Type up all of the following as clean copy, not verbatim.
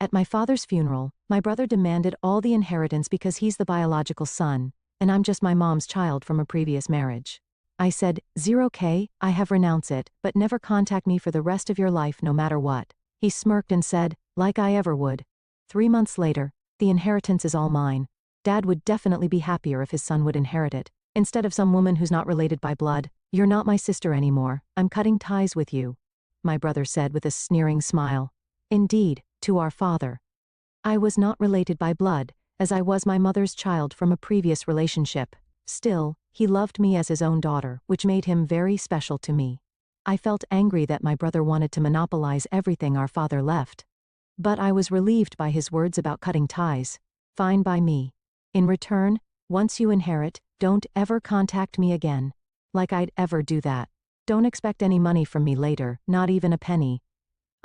At my father's funeral, my brother demanded all the inheritance because he's the biological son, and I'm just my mom's child from a previous marriage. I said, "0K, I have renounced it, but never contact me for the rest of your life no matter what." He smirked and said, "Like I ever would." 3 months later, "The inheritance is all mine. Dad would definitely be happier if his son would inherit it, instead of some woman who's not related by blood. You're not my sister anymore, I'm cutting ties with you," my brother said with a sneering smile. Indeed, to our father. I was not related by blood, as I was my mother's child from a previous relationship. Still, he loved me as his own daughter, which made him very special to me. I felt angry that my brother wanted to monopolize everything our father left. But I was relieved by his words about cutting ties. Fine by me. In return, once you inherit, don't ever contact me again. Like I'd ever do that. Don't expect any money from me later, not even a penny.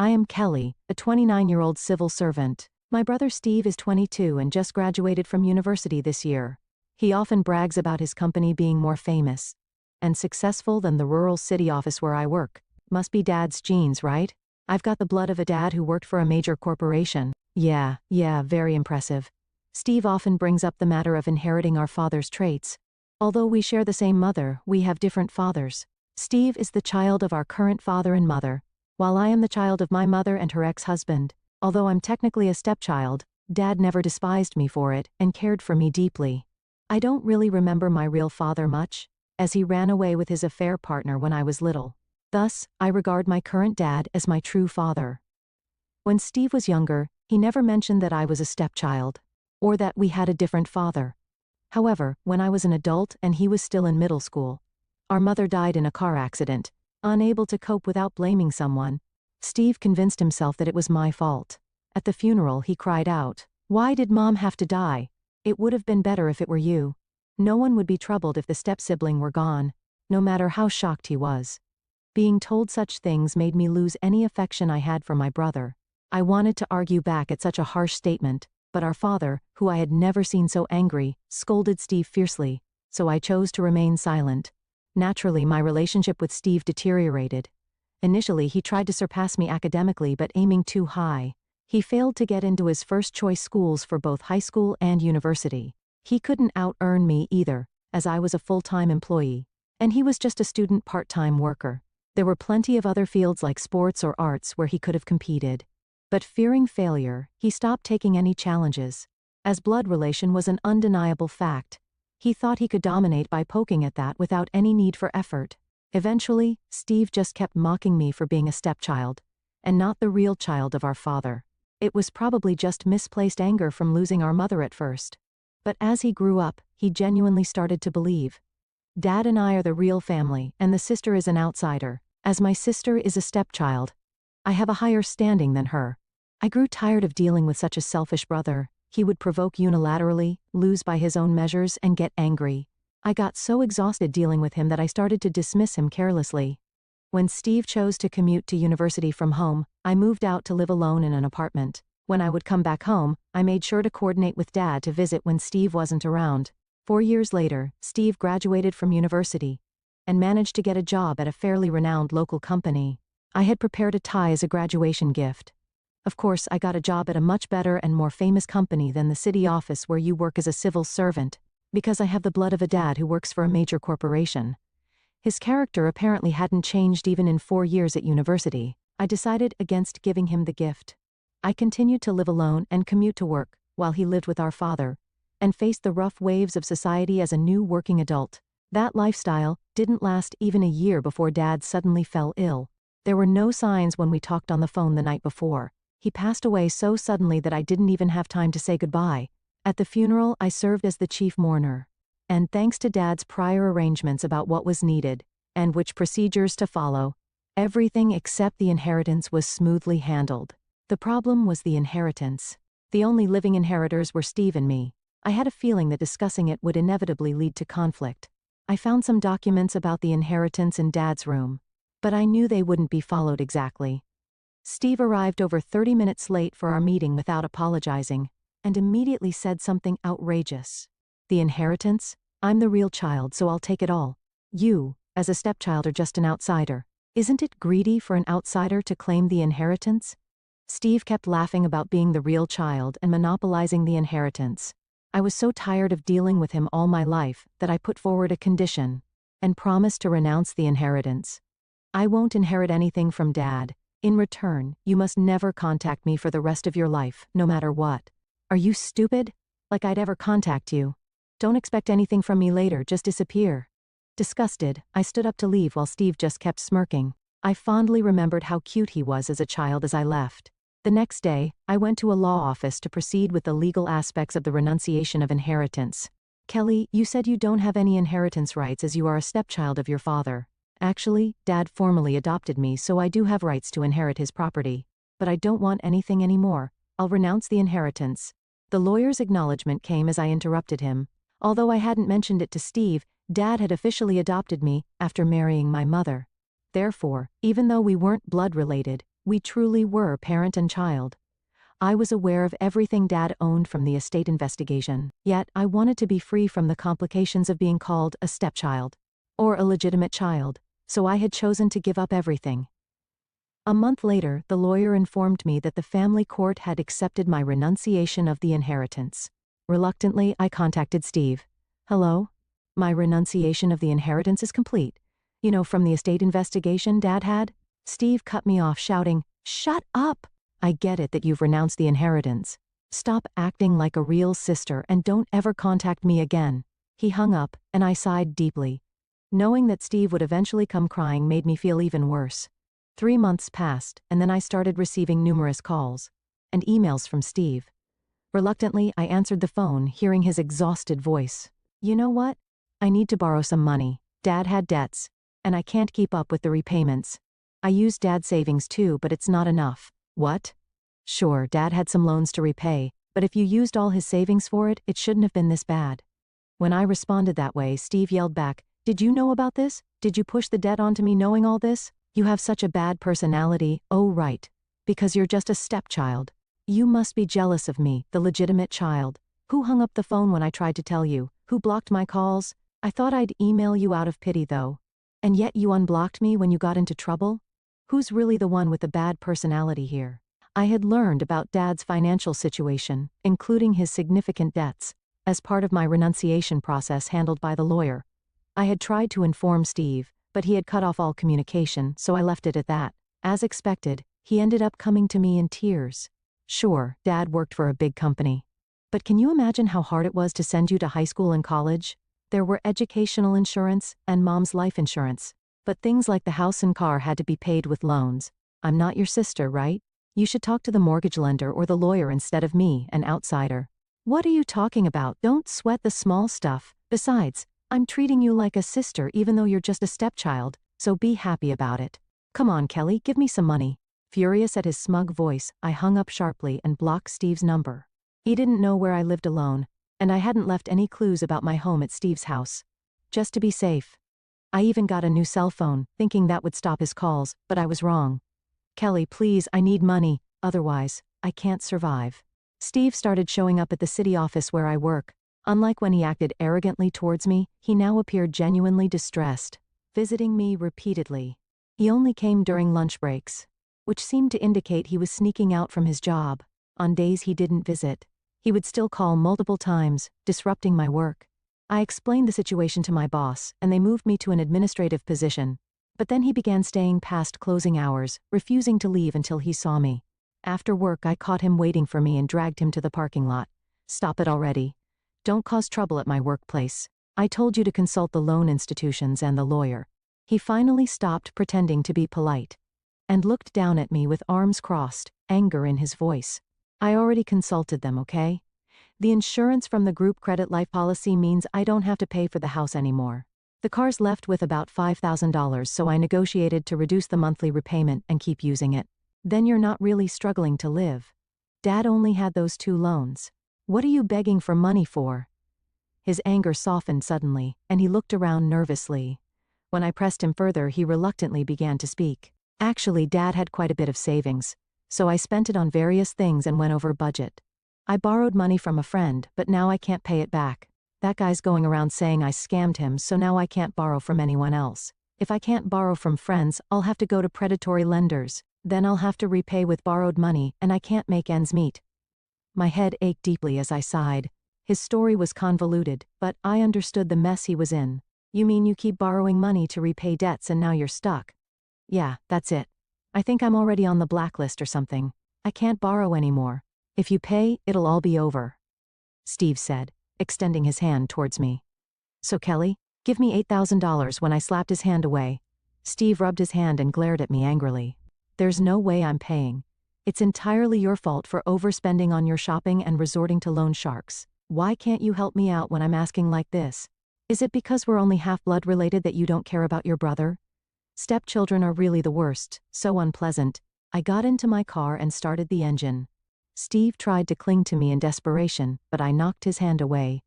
I am Kelly, a 29-year-old civil servant. My brother Steve is 22 and just graduated from university this year. He often brags about his company being more famous and successful than the rural city office where I work. Must be Dad's genes, right? I've got the blood of a dad who worked for a major corporation. Yeah, very impressive. Steve often brings up the matter of inheriting our father's traits. Although we share the same mother, we have different fathers. Steve is the child of our current father and mother, while I am the child of my mother and her ex-husband. Although I'm technically a stepchild, Dad never despised me for it and cared for me deeply. I don't really remember my real father much, as he ran away with his affair partner when I was little. Thus, I regard my current dad as my true father. When Steve was younger, he never mentioned that I was a stepchild, or that we had a different father. However, when I was an adult and he was still in middle school, our mother died in a car accident. Unable to cope without blaming someone, Steve convinced himself that it was my fault. At the funeral, he cried out, "Why did Mom have to die? It would have been better if it were you." No one would be troubled if the step-sibling were gone, no matter how shocked he was. Being told such things made me lose any affection I had for my brother. I wanted to argue back at such a harsh statement, but our father, who I had never seen so angry, scolded Steve fiercely, so I chose to remain silent. Naturally, my relationship with Steve deteriorated. Initially, he tried to surpass me academically but aiming too high. He failed to get into his first-choice schools for both high school and university. He couldn't out-earn me either, as I was a full-time employee, and he was just a student part-time worker. There were plenty of other fields like sports or arts where he could have competed. But fearing failure, he stopped taking any challenges. As blood relation was an undeniable fact, he thought he could dominate by poking at that without any need for effort. Eventually, Steve just kept mocking me for being a stepchild, and not the real child of our father. It was probably just misplaced anger from losing our mother at first. But as he grew up, he genuinely started to believe. Dad and I are the real family, and the sister is an outsider, as my sister is a stepchild. I have a higher standing than her. I grew tired of dealing with such a selfish brother. He would provoke unilaterally, lose by his own measures, and get angry. I got so exhausted dealing with him that I started to dismiss him carelessly. When Steve chose to commute to university from home, I moved out to live alone in an apartment. When I would come back home, I made sure to coordinate with Dad to visit when Steve wasn't around. 4 years later, Steve graduated from university and managed to get a job at a fairly renowned local company. I had prepared a tie as a graduation gift. Of course, I got a job at a much better and more famous company than the city office where you work as a civil servant, because I have the blood of a dad who works for a major corporation. His character apparently hadn't changed even in 4 years at university. I decided against giving him the gift. I continued to live alone and commute to work, while he lived with our father, and faced the rough waves of society as a new working adult. That lifestyle didn't last even a year before Dad suddenly fell ill. There were no signs when we talked on the phone the night before. He passed away so suddenly that I didn't even have time to say goodbye. At the funeral, I served as the chief mourner. And thanks to Dad's prior arrangements about what was needed, and which procedures to follow, everything except the inheritance was smoothly handled. The problem was the inheritance. The only living inheritors were Steve and me. I had a feeling that discussing it would inevitably lead to conflict. I found some documents about the inheritance in Dad's room, but I knew they wouldn't be followed exactly. Steve arrived over 30 minutes late for our meeting without apologizing, and immediately said something outrageous. "The inheritance? I'm the real child, so I'll take it all. You, as a stepchild, are just an outsider. Isn't it greedy for an outsider to claim the inheritance?" Steve kept laughing about being the real child and monopolizing the inheritance. I was so tired of dealing with him all my life that I put forward a condition and promised to renounce the inheritance. I won't inherit anything from Dad. In return, you must never contact me for the rest of your life, no matter what. Are you stupid? Like I'd ever contact you. Don't expect anything from me later, just disappear. Disgusted, I stood up to leave while Steve just kept smirking. I fondly remembered how cute he was as a child as I left. The next day, I went to a law office to proceed with the legal aspects of the renunciation of inheritance. Kelly, you said you don't have any inheritance rights as you are a stepchild of your father. Actually, Dad formally adopted me, so I do have rights to inherit his property. But I don't want anything anymore. I'll renounce the inheritance. The lawyer's acknowledgement came as I interrupted him. Although I hadn't mentioned it to Steve, Dad had officially adopted me after marrying my mother. Therefore, even though we weren't blood related, we truly were parent and child. I was aware of everything Dad owned from the estate investigation, yet I wanted to be free from the complications of being called a stepchild or a legitimate child, so I had chosen to give up everything. A month later, the lawyer informed me that the family court had accepted my renunciation of the inheritance. Reluctantly, I contacted Steve. Hello? My renunciation of the inheritance is complete. You know, from the estate investigation Dad had? Steve cut me off, shouting, "Shut up! I get it that you've renounced the inheritance. Stop acting like a real sister and don't ever contact me again." He hung up, and I sighed deeply. Knowing that Steve would eventually come crying made me feel even worse. 3 months passed, and then I started receiving numerous calls and emails from Steve. Reluctantly, I answered the phone, hearing his exhausted voice. You know what? I need to borrow some money. Dad had debts, and I can't keep up with the repayments. I used Dad's savings too, but it's not enough. What? Sure, Dad had some loans to repay, but if you used all his savings for it, it shouldn't have been this bad. When I responded that way, Steve yelled back, "Did you know about this? Did you push the debt onto me knowing all this? You have such a bad personality." "Oh right. Because you're just a stepchild. You must be jealous of me, the legitimate child. Who hung up the phone when I tried to tell you? Who blocked my calls? I thought I'd email you out of pity though. And yet you unblocked me when you got into trouble? Who's really the one with the bad personality here?" I had learned about Dad's financial situation, including his significant debts, as part of my renunciation process handled by the lawyer. I had tried to inform Steve, but he had cut off all communication, so I left it at that. As expected, he ended up coming to me in tears. Sure, Dad worked for a big company. But can you imagine how hard it was to send you to high school and college? There were educational insurance and Mom's life insurance. But things like the house and car had to be paid with loans. I'm not your sister, right? You should talk to the mortgage lender or the lawyer instead of me, an outsider. What are you talking about? Don't sweat the small stuff. Besides, I'm treating you like a sister even though you're just a stepchild, so be happy about it. Come on, Kelly, give me some money. Furious at his smug voice, I hung up sharply and blocked Steve's number. He didn't know where I lived alone, and I hadn't left any clues about my home at Steve's house. Just to be safe. I even got a new cell phone, thinking that would stop his calls, but I was wrong. Kelly, please, I need money, otherwise, I can't survive. Steve started showing up at the city office where I work. Unlike when he acted arrogantly towards me, he now appeared genuinely distressed, visiting me repeatedly. He only came during lunch breaks, which seemed to indicate he was sneaking out from his job. On days he didn't visit, he would still call multiple times, disrupting my work. I explained the situation to my boss, and they moved me to an administrative position. But then he began staying past closing hours, refusing to leave until he saw me. After work, I caught him waiting for me and dragged him to the parking lot. "Stop it already. Don't cause trouble at my workplace. I told you to consult the loan institutions and the lawyer." He finally stopped pretending to be polite and looked down at me with arms crossed, anger in his voice. "I already consulted them, okay? The insurance from the group credit life policy means I don't have to pay for the house anymore. The car's left with about $5,000, so I negotiated to reduce the monthly repayment and keep using it. Then you're not really struggling to live. Dad only had those 2 loans. What are you begging for money for?" His anger softened suddenly, and he looked around nervously. When I pressed him further, he reluctantly began to speak. "Actually, Dad had quite a bit of savings, so I spent it on various things and went over budget. I borrowed money from a friend, but now I can't pay it back. That guy's going around saying I scammed him, so now I can't borrow from anyone else. If I can't borrow from friends, I'll have to go to predatory lenders. Then I'll have to repay with borrowed money, and I can't make ends meet. My head ached deeply as I sighed. His story was convoluted, but I understood the mess he was in. You mean you keep borrowing money to repay debts and now you're stuck? Yeah, that's it. I think I'm already on the blacklist or something. I can't borrow anymore. If you pay, it'll all be over. Steve said, extending his hand towards me. So Kelly, give me $8,000 when I slapped his hand away. Steve rubbed his hand and glared at me angrily. There's no way I'm paying. It's entirely your fault for overspending on your shopping and resorting to loan sharks. Why can't you help me out when I'm asking like this? Is it because we're only half-blood related that you don't care about your brother? Stepchildren are really the worst, so unpleasant. I got into my car and started the engine. Steve tried to cling to me in desperation, but I knocked his hand away.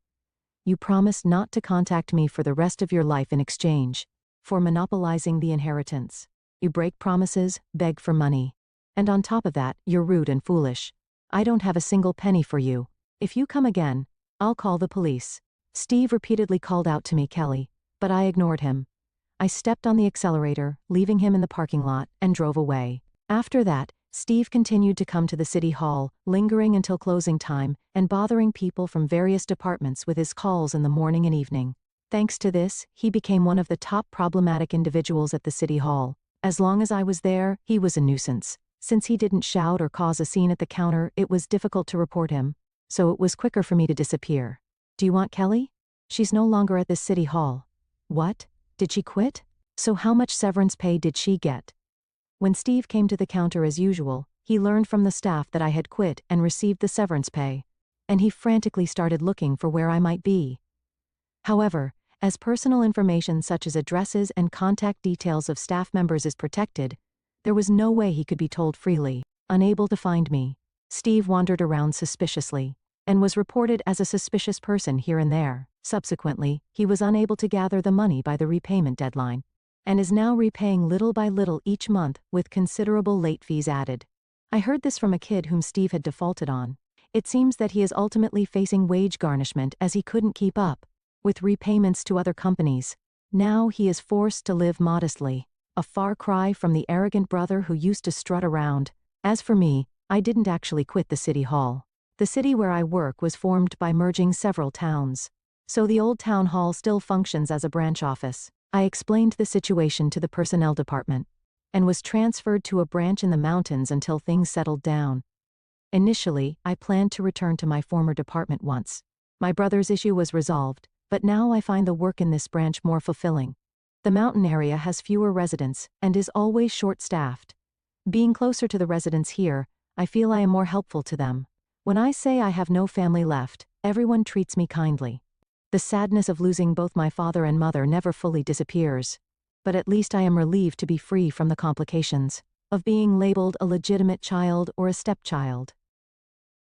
You promised not to contact me for the rest of your life in exchange for monopolizing the inheritance. You break promises, beg for money. And on top of that, you're rude and foolish. I don't have a single penny for you. If you come again, I'll call the police. Steve repeatedly called out to me, Kelly, but I ignored him. I stepped on the accelerator, leaving him in the parking lot, and drove away. After that, Steve continued to come to the city hall, lingering until closing time, and bothering people from various departments with his calls in the morning and evening. Thanks to this, he became one of the top problematic individuals at the city hall. As long as I was there, he was a nuisance. Since he didn't shout or cause a scene at the counter, it was difficult to report him. So it was quicker for me to disappear. Do you want Kelly? She's no longer at this city hall. What? Did she quit? So how much severance pay did she get? When Steve came to the counter as usual, he learned from the staff that I had quit and received the severance pay. And he frantically started looking for where I might be. However, as personal information such as addresses and contact details of staff members is protected, there was no way he could be told freely. Unable to find me, Steve wandered around suspiciously, and was reported as a suspicious person here and there. Subsequently, he was unable to gather the money by the repayment deadline, and is now repaying little by little each month with considerable late fees added. I heard this from a kid whom Steve had defaulted on. It seems that he is ultimately facing wage garnishment as he couldn't keep up with repayments to other companies. Now he is forced to live modestly, a far cry from the arrogant brother who used to strut around. As for me, I didn't actually quit the city hall. The city where I work was formed by merging several towns. So the old town hall still functions as a branch office. I explained the situation to the personnel department, and was transferred to a branch in the mountains until things settled down. Initially, I planned to return to my former department once my brother's issue was resolved, but now I find the work in this branch more fulfilling. The mountain area has fewer residents, and is always short-staffed. Being closer to the residents here, I feel I am more helpful to them. When I say I have no family left, everyone treats me kindly. The sadness of losing both my father and mother never fully disappears. But at least I am relieved to be free from the complications of being labeled a legitimate child or a stepchild.